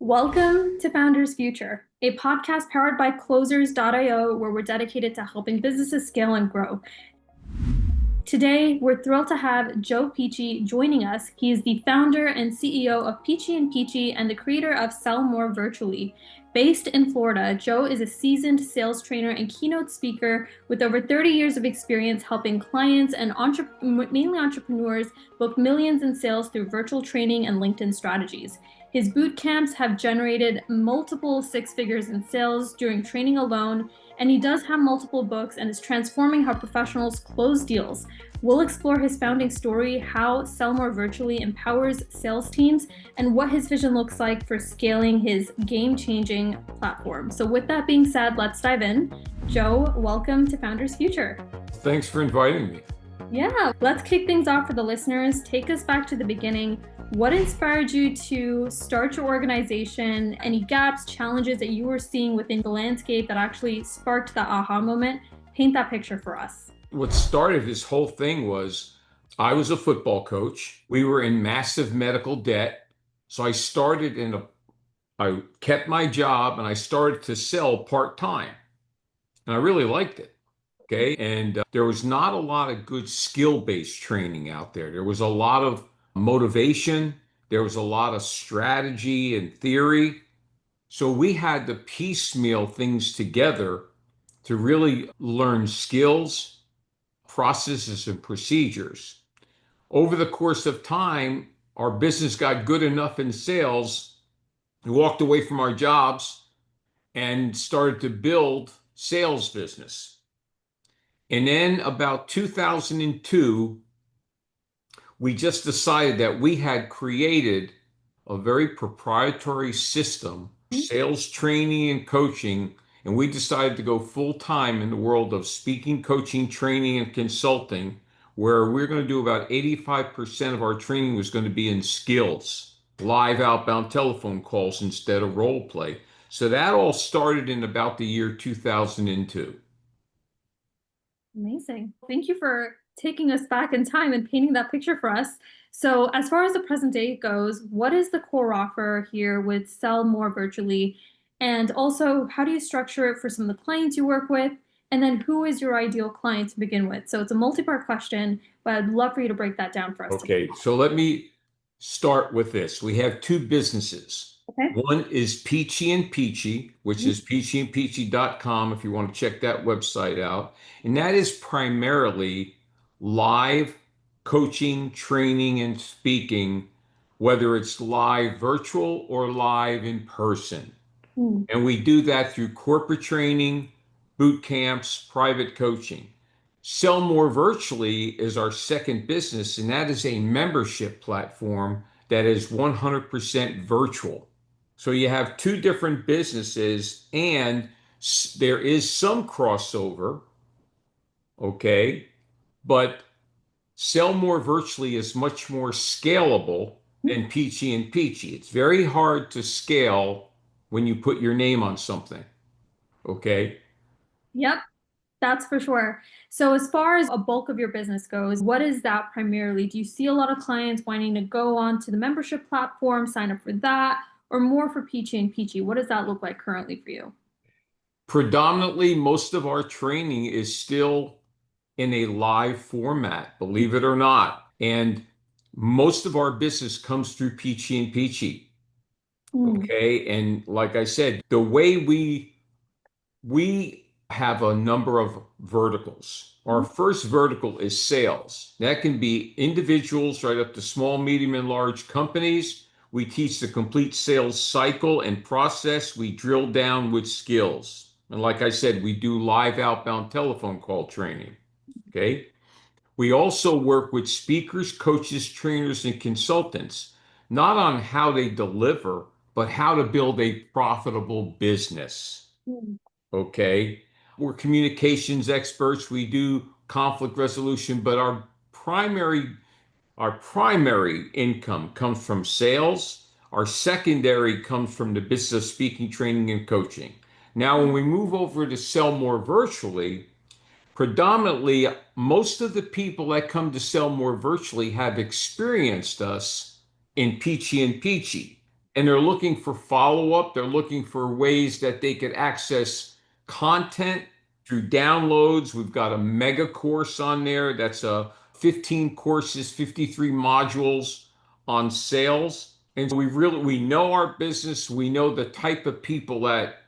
Welcome to Founders Future, a podcast powered by ClosersIO, where we're dedicated to helping businesses scale and grow. Today, we're thrilled to have Joe Pici joining us. He is the founder and CEO of Pici Pici and the creator of Sell More Virtually. Based in Florida, Joe is a seasoned sales trainer and keynote speaker with over 30 years of experience helping clients and mainly entrepreneurs book millions in sales through virtual training and LinkedIn strategies. His boot camps have generated multiple six figures in sales during training alone, and he does have multiple books and is transforming how professionals close deals. We'll explore his founding story, how Sell More Virtually empowers sales teams, and what his vision looks like for scaling his game-changing platform. So with that being said, let's dive in. Joe, welcome to Founders Future. Thanks for inviting me. Yeah, let's kick things off for the listeners. Take us back to the beginning. What inspired you to start your organization? Any gaps, challenges that you were seeing within the landscape that actually sparked that aha moment? Paint that picture for us. What started this whole thing was I was a football coach. We were in massive medical debt. So I kept my job and I started to sell part-time. And I really liked it. Okay. And there was not a lot of good skill-based training out there. There was a lot of motivation. There was a lot of strategy and theory. So we had to piecemeal things together to really learn skills, processes, and procedures. Over the course of time, our business got good enough in sales. We walked away from our jobs and started to build sales business. And then about 2002, we just decided that we had created a very proprietary system, sales training and coaching, and we decided to go full time in the world of speaking, coaching, training, and consulting, where we're going to do about 85% of our training was going to be in skills, live outbound telephone calls instead of role play. So that all started in about the year 2002. Amazing. Thank you for taking us back in time and painting that picture for us. So as far as the present day goes, what is the core offer here with Sell More Virtually? And also, how do you structure it for some of the clients you work with? And then who is your ideal client to begin with? So it's a multi-part question, but I'd love for you to break that down for us. Okay, so let me start with this. We have two businesses. Okay. One is Pici Pici, which is piciandpici.com if you want to check that website out. And that is primarily live coaching, training, and speaking, whether it's live virtual or live in person. And we do that through corporate training, boot camps, private coaching. Sell More Virtually is our second business, and that is a membership platform that is 100% virtual. So you have two different businesses, and there is some crossover, okay? But Sell More Virtually is much more scalable than Pici Pici. It's very hard to scale when you put your name on something, okay? Yep, that's for sure. So as far as a bulk of your business goes, what is that primarily? Do you see a lot of clients wanting to go on to the membership platform, sign up for that, or more for Pici Pici? What does that look like currently for you? Predominantly, most of our training is still in a live format, believe it or not. And most of our business comes through Pici Pici. Okay. And like I said, the way we have a number of verticals. Our first vertical is sales. That can be individuals right up to small, medium, and large companies. We teach the complete sales cycle and process. We drill down with skills. And like I said, we do live outbound telephone call training. Okay. We also work with speakers, coaches, trainers, and consultants, not on how they deliver, but how to build a profitable business. Okay. We're communications experts. We do conflict resolution, but our primary income comes from sales. Our secondary comes from the business of speaking, training, and coaching. Now, when we move over to Sell More Virtually, predominantly, most of the people that come to Sell More Virtually have experienced us in Pici Pici. and they're looking for follow-up. They're looking for ways that they could access content through downloads. We've got a mega course on there that's a 15 courses, 53 modules on sales. And we know our business, we know the type of people that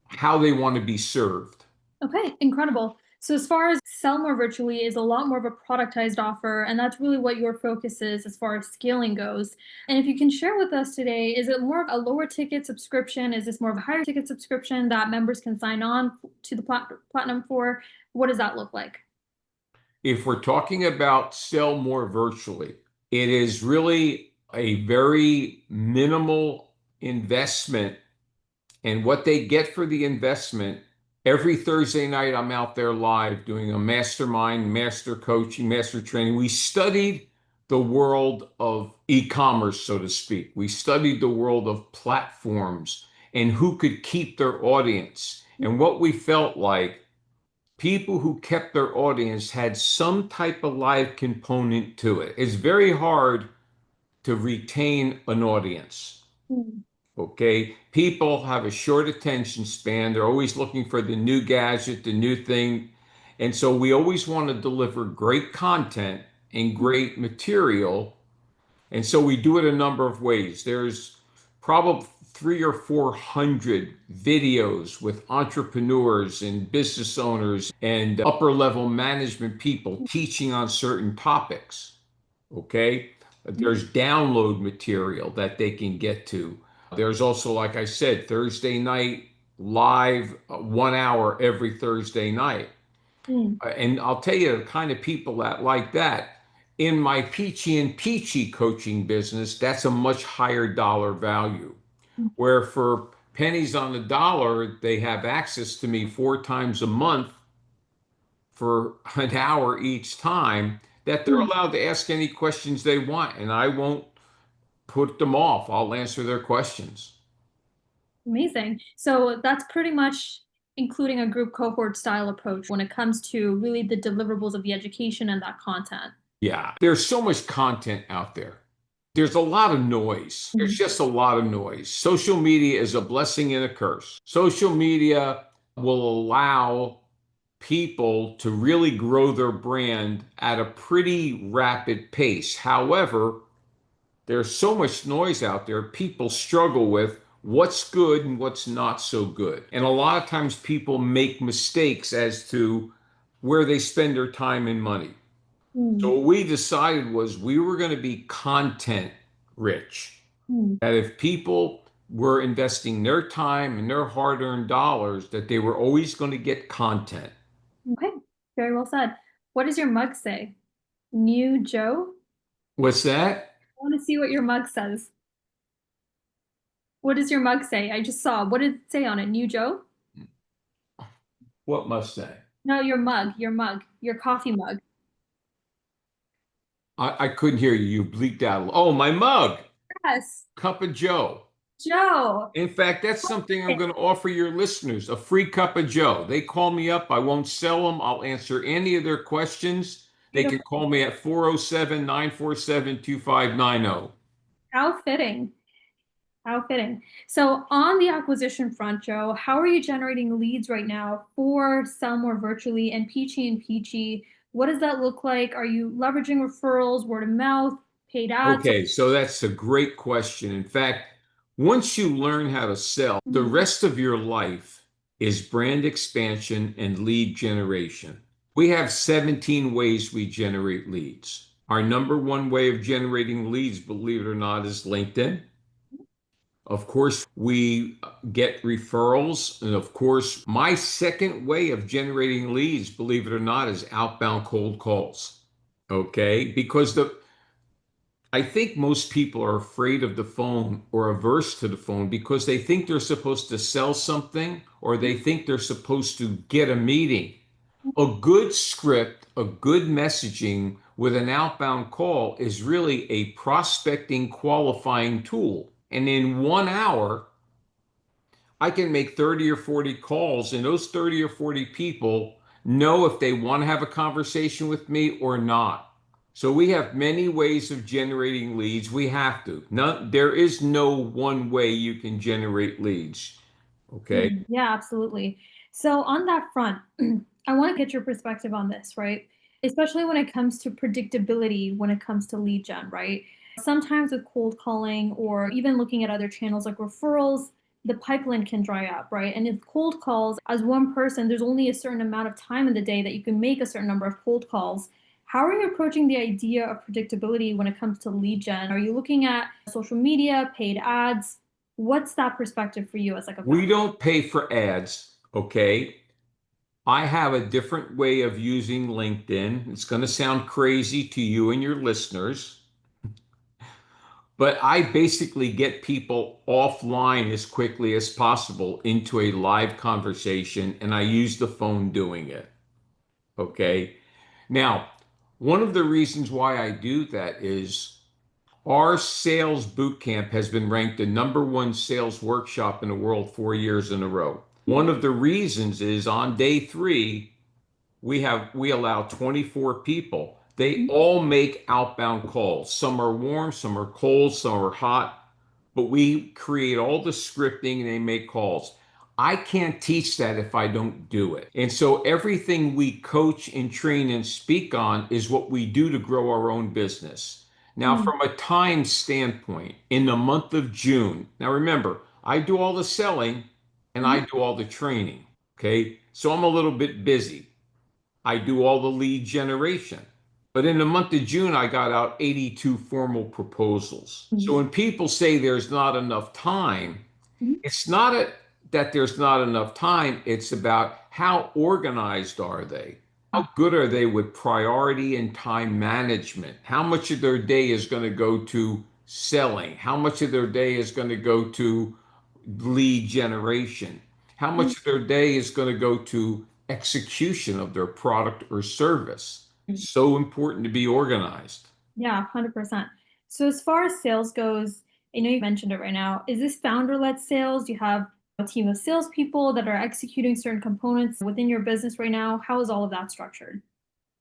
how they want to be served. Okay, incredible. So as far as sell more virtually is a lot more of a productized offer, and that's really what your focus is as far as scaling goes. And if you can share with us today, is it more of a lower ticket subscription? Is this more of a higher ticket subscription that members can sign on to the platinum for? What does that look like? If we're talking about sell more virtually, it is really a very minimal investment. And what they get for the investment, every Thursday night, I'm out there live doing a mastermind, master coaching, master training. We studied the world of e-commerce, so to speak. We studied the world of platforms and who could keep their audience. And what we felt like people who kept their audience had some type of live component to it. It's very hard to retain an audience. Mm. Okay, people have a short attention span. They're always looking for the new gadget, the new thing. And so we always want to deliver great content and great material. And so we do it a number of ways. There's probably 300 or 400 videos with entrepreneurs and business owners and upper level management people teaching on certain topics. Okay, there's download material that they can get to. There's also, like I said, Thursday night live, 1 hour every Thursday night. Mm. And I'll tell you the kind of people that like that. In my Pici and Pici coaching business, that's a much higher dollar value. Where for pennies on the dollar, they have access to me 4 times a month for an hour each time, that they're Mm. allowed to ask any questions they want, and I won't put them off. I'll answer their questions. Amazing. So that's pretty much including a group cohort style approach when it comes to really the deliverables of the education and that content. Yeah, there's so much content out there. There's a lot of noise. There's Mhm. just a lot of noise. Social media is a blessing and a curse. Social media will allow people to really grow their brand at a pretty rapid pace. However, there's so much noise out there, people struggle with what's good and what's not so good. And a lot of times people make mistakes as to where they spend their time and money. So Mm. what we decided was we were going to be content rich. Mm. That if people were investing their time and their hard-earned dollars, that they were always going to get content. Okay, very well said. What does your mug say? New Joe? What's that? I want to see what your mug says. What does your mug say? I just saw. What did it say on it? New Joe? What must say? No, your coffee mug. I couldn't hear you. You bleeped out. Oh, my mug, Yes, Cup of Joe. Joe. In fact, that's something I'm going to offer your listeners, a free cup of Joe. They call me up. I won't sell them. I'll answer any of their questions. They can Beautiful. call me at 407-947-2590. How fitting. How fitting. So on the acquisition front, Joe, how are you generating leads right now for Sell More Virtually and Pici and Pici? What does that look like? Are you leveraging referrals, word of mouth, paid ads? Okay, so that's a great question. In fact, once you learn how to sell, the rest of your life is brand expansion and lead generation. We have 17 ways we generate leads. Our number one way of generating leads, believe it or not, is LinkedIn. Of course, we get referrals. And of course, my second way of generating leads, believe it or not, is outbound cold calls. Okay, because I think most people are afraid of the phone or averse to the phone because they think they're supposed to sell something or they think they're supposed to get a meeting. A good script, a good messaging with an outbound call is really a prospecting qualifying tool. And in 1 hour, I can make 30 or 40 calls, and those 30 or 40 people know if they want to have a conversation with me or not. So we have many ways of generating leads. We have to. There is no one way you can generate leads. Okay. Yeah, absolutely. So on that front, I want to get your perspective on this, right? Especially when it comes to predictability, when it comes to lead gen, right? Sometimes with cold calling or even looking at other channels like referrals, the pipeline can dry up, right? And if cold calls, as one person, there's only a certain amount of time in the day that you can make a certain number of cold calls. How are you approaching the idea of predictability when it comes to lead gen? Are you looking at social media, paid ads? What's that perspective for you as like a We founder? don't pay for ads. Okay. I have a different way of using LinkedIn. It's going to sound crazy to you and your listeners, but I basically get people offline as quickly as possible into a live conversation, and I use the phone doing it. Okay. Now, one of the reasons why I do that is our sales boot camp has been ranked the number one sales workshop in the world 4 years in a row. One of the reasons is on day three, we allow 24 people. They all make outbound calls. Some are warm, some are cold, some are hot, but we create all the scripting and they make calls. I can't teach that if I don't do it. And so everything we coach and train and speak on is what we do to grow our own business. Now, Mm, from a time standpoint, in the month of June, now remember, I do all the selling and I mhm, do all the training. Okay. So I'm a little bit busy. I do all the lead generation. But in the month of June, I got out 82 formal proposals. mhm, So when people say there's not enough time, mhm. it's not that there's not enough time. It's about how organized are they? Yeah. How good are they with priority and time management? How much of their day is going to go to selling? How much of their day is going to go to lead generation? How Mm, much of their day is going to go to execution of their product or service? mm. So important to be organized. Yeah, 100%. So as far as sales goes, I know you mentioned it right now. Is this founder-led sales? Do you have a team of salespeople that are executing certain components within your business right now? How is all of that structured?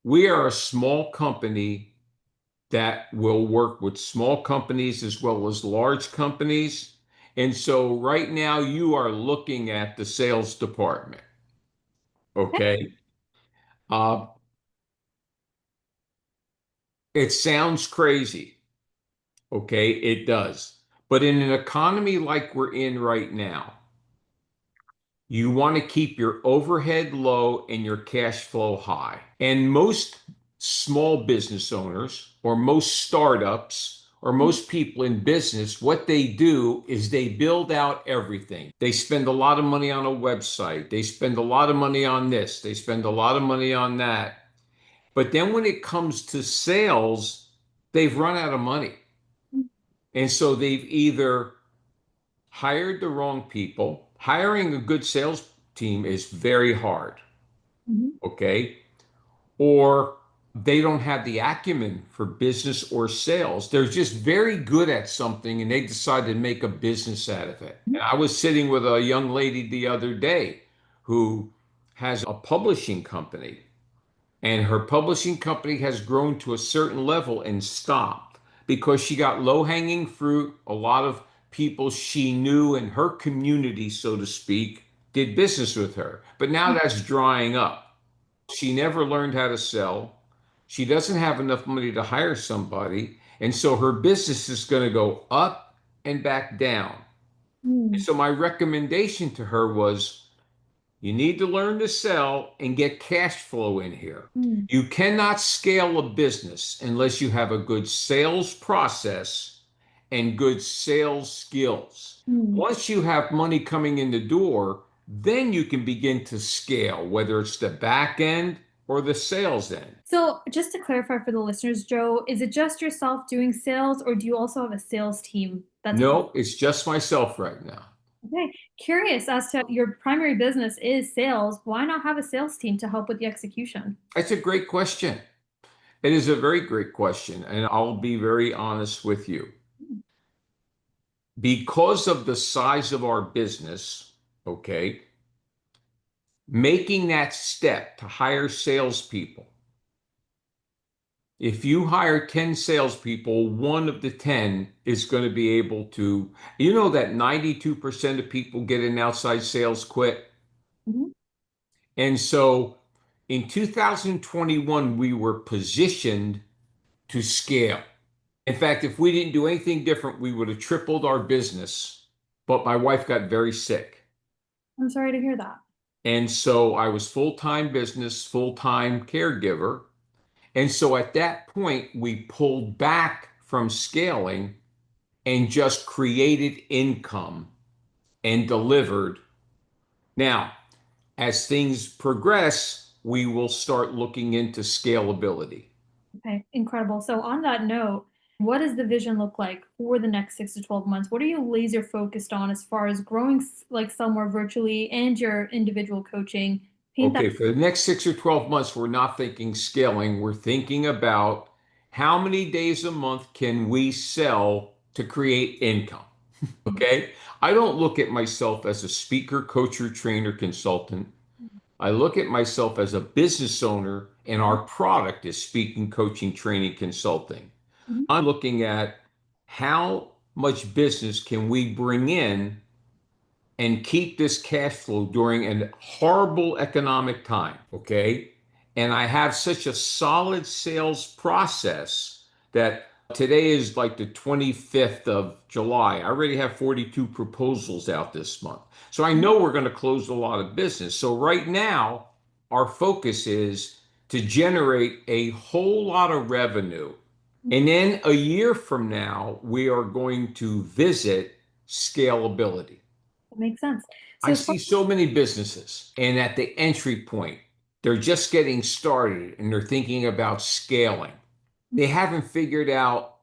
We are a small company that will work with small companies as well as large companies. And so right now you are looking at the sales department. Okay. Okay. Uh, it sounds crazy. Okay. It does. But in an economy like we're in right now, you want to keep your overhead low and your cash flow high. And most small business owners, or most startups, or most people in business, what they do is they build out everything. They spend a lot of money on a website. They spend a lot of money on this. They spend a lot of money on that. But then when it comes to sales, they've run out of money. And so they've either hired the wrong people. Hiring a good sales team is very hard, Mhm. okay? Or they don't have the acumen for business or sales. They're just very good at something and they decide to make a business out of it. And I was sitting with a young lady the other day who has a publishing company, and her publishing company has grown to a certain level and stopped because she got low-hanging fruit. A lot of people she knew in her community, so to speak, did business with her. But now that's drying up. She never learned how to sell. She doesn't have enough money to hire somebody. And so her business is going to go up and back down. Mm, So my recommendation to her was, you need to learn to sell and get cash flow in here. mm, You cannot scale a business unless you have a good sales process and good sales skills. mm. Once you have money coming in the door, then you can begin to scale, whether it's the back end or the sales end. So just to clarify for the listeners, Joe, is it just yourself doing sales, or do you also have a sales team that's helping? No, it's just myself right now. Okay. Curious as to your primary business is sales. Why not have a sales team to help with the execution? That's a great question. It is a very great question, and I'll be very honest with you. Because of the size of our business, okay, making that step to hire salespeople If you hire 10 salespeople, one of the 10 is going to be able to, you know, that 92% of people get in outside sales quit. Mhm. And so in 2021, we were positioned to scale. In fact, if we didn't do anything different, we would have tripled our business. But my wife got very sick. I'm sorry to hear that. And so I was full-time business, full-time caregiver. And so at that point, we pulled back from scaling and just created income and delivered. Now, as things progress, we will start looking into scalability. Okay, incredible. So on that note, what does the vision look like for the next 6 to 12 months? What are you laser focused on as far as growing like somewhere virtually and your individual coaching? Paint that. Okay, for the next 6 or 12 months, we're not thinking scaling. We're thinking about how many days a month can we sell to create income. Okay. I don't look at myself as a speaker, coach, or trainer consultant. I look at myself as a business owner, and our product is speaking, coaching, training, consulting. Mhm. I'm looking at how much business can we bring in and keep this cash flow during a horrible economic time, okay? And I have such a solid sales process that today is like the 25th of July. I already have 42 proposals out this month. So I know we're going to close a lot of business. So right now, our focus is to generate a whole lot of revenue. And then a year from now, we are going to visit scalability. That makes sense. I So as far see so many businesses, and at the entry point, they're just getting started and they're thinking about scaling. They haven't figured out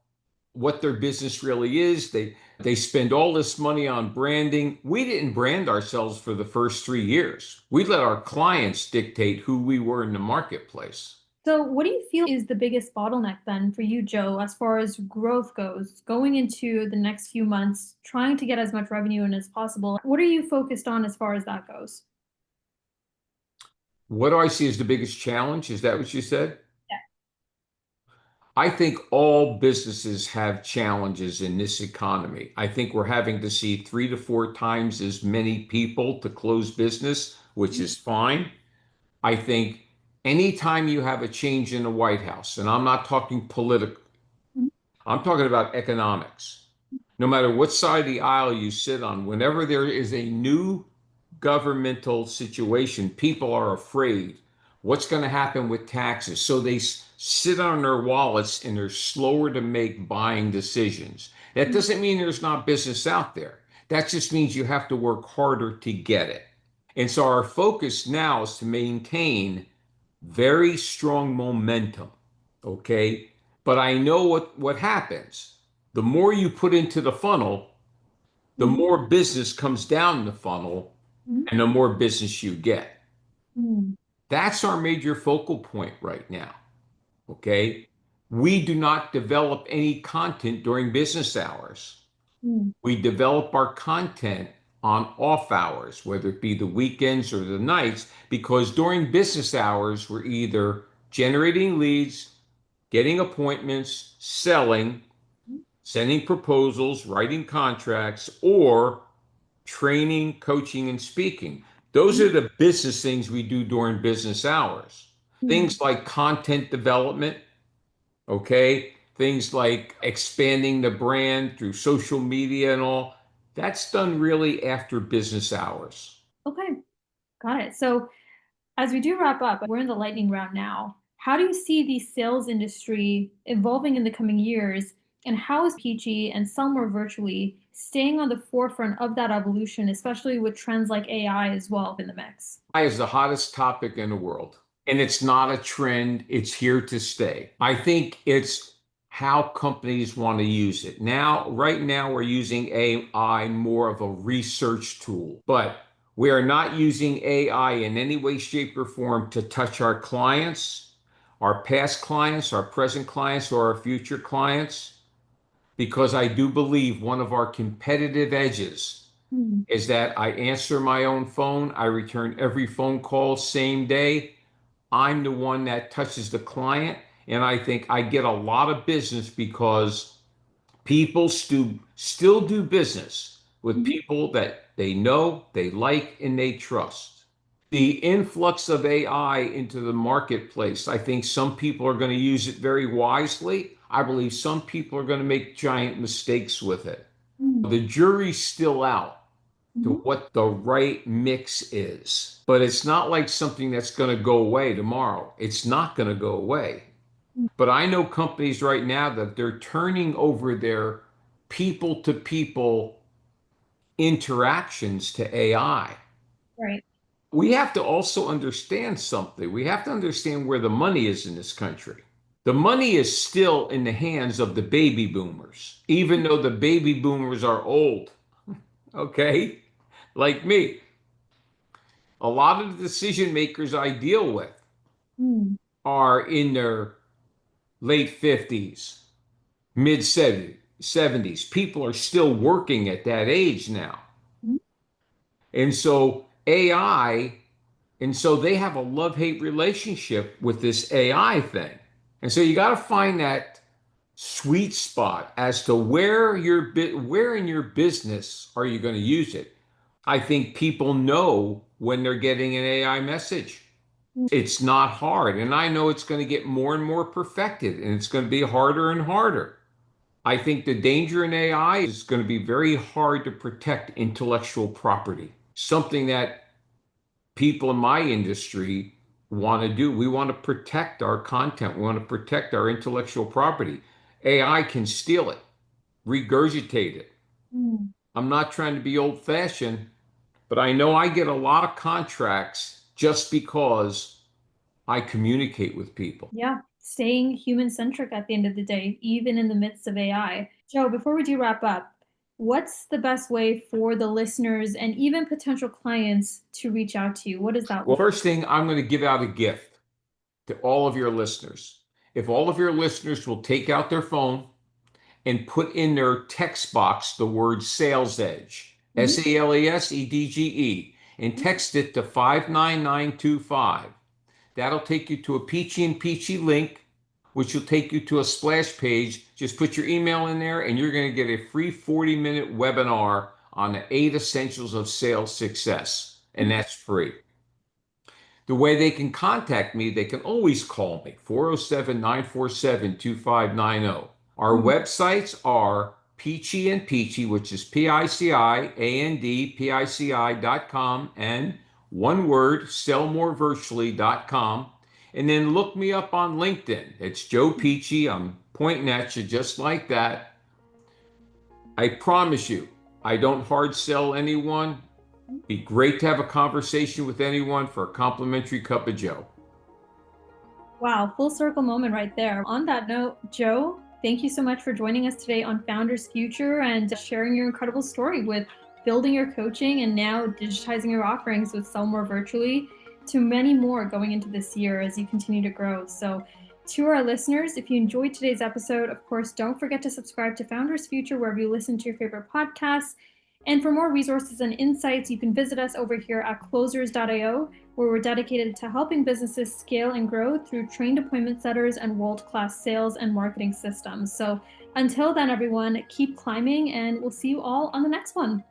what their business really is. They spend all this money on branding. We didn't brand ourselves for the first 3 years. We let our clients dictate who we were in the marketplace. So, what do you feel is the biggest bottleneck then for you, Joe, as far as growth goes, going into the next few months, trying to get as much revenue in as possible? What are you focused on as far as that goes? What do I see as the biggest challenge? Is that what you said? Yeah. I think all businesses have challenges in this economy. I think we're having to see 3 to 4 times as many people to close business, which is fine. I think anytime you have a change in the White House, and I'm not talking political, Mhm. I'm talking about economics. No matter what side of the aisle you sit on, whenever there is a new governmental situation, people are afraid what's going to happen with taxes. So they sit on their wallets and they're slower to make buying decisions. That doesn't mean there's not business out there. That just means you have to work harder to get it. And so our focus now is to maintain very strong momentum. Okay. But I know what happens. The more you put into the funnel, the Mhm. more business comes down the funnel Mhm. and the more business you get. Mhm. That's our major focal point right now. Okay. We do not develop any content during business hours. Mhm. We develop our content on off hours, whether it be the weekends or the nights, because during business hours, we're either generating leads, getting appointments, selling, sending proposals, writing contracts, or training, coaching, and speaking. Those Mhm. are the business things we do during business hours. Mhm. Things like content development, okay? Things like expanding the brand through social media and all. That's done really after business hours. Okay, got it. So, as we do wrap up, we're in the lightning round now. How do you see the sales industry evolving in the coming years? And how is Peachy and Selmer virtually staying on the forefront of that evolution, especially with trends like AI as well in the mix? AI is the hottest topic in the world. And it's not a trend, it's here to stay. I think it's how companies want to use it. Now, right now, we're using AI more of a research tool, but we are not using AI in any way, shape, or form to touch our clients, our past clients, our present clients, or our future clients, because I do believe one of our competitive edges Hmm. is that I answer my own phone. I return every phone call same day. I'm the one that touches the client. And I think I get a lot of business because people still do business with Mhm. people that they know, they like, and they trust. The influx of AI into the marketplace, I think some people are going to use it very wisely. I believe some people are going to make giant mistakes with it. Mm. The jury's still out to Mhm. what the right mix is, but it's not like something that's going to go away tomorrow. It's not going to go away. But I know companies right now that they're turning over their people to people interactions to AI. Right. We have to also understand something. We have to understand where the money is in this country. The money is still in the hands of the baby boomers, even though the baby boomers are old, okay? Like me. A lot of the decision makers I deal with Mm. are in their late 50s, mid 70s. People are still working at that age now. Mhm. And so AI, and so they have a love-hate relationship with this AI thing. And so you got to find that sweet spot as to where in your business are you going to use it. I think people know when they're getting an AI message. It's not hard. And I know it's going to get more and more perfected and it's going to be harder and harder. I think the danger in AI is going to be very hard to protect intellectual property, something that people in my industry want to do. We want to protect our content, we want to protect our intellectual property. AI can steal it, regurgitate it. Mm. I'm not trying to be old fashioned, but I know I get a lot of contracts just because I communicate with people. Yeah, staying human centric at the end of the day, even in the midst of AI. Joe, before we do wrap up, what's the best way for the listeners and even potential clients to reach out to you? What does that Well, look first thing, I'm going to give out a gift to all of your listeners. If all of your listeners will take out their phone and put in their text box the word sales edge, like? Mhm. SALESEDGE, and text it to 59925. That'll take you to a Peachy and Peachy link, which will take you to a splash page. Just put your email in there, and you're going to get a free 40-minute webinar on the 8 essentials of sales success. And that's free. The way they can contact me, they can always call me, 407-947-2590. Our websites are Peachy and Peachy, which is PICIANDPICI.com, and one word, sellmorevirtually.com. And then look me up on LinkedIn. It's Joe Pici. I'm pointing at you just like that. I promise you, I don't hard sell anyone. Be great to have a conversation with anyone for a complimentary cup of Joe. Wow, full circle moment right there. On that note, Joe, thank you so much for joining us today on Founders Future and sharing your incredible story with building your coaching and now digitizing your offerings with Sell More Virtually to many more going into this year as you continue to grow. So, to our listeners, if you enjoyed today's episode, of course, don't forget to subscribe to Founders Future wherever you listen to your favorite podcasts. And for more resources and insights, you can visit us over here at closersIO, where we're dedicated to helping businesses scale and grow through trained appointment setters and world-class sales and marketing systems. So until then, everyone, keep climbing, and we'll see you all on the next one.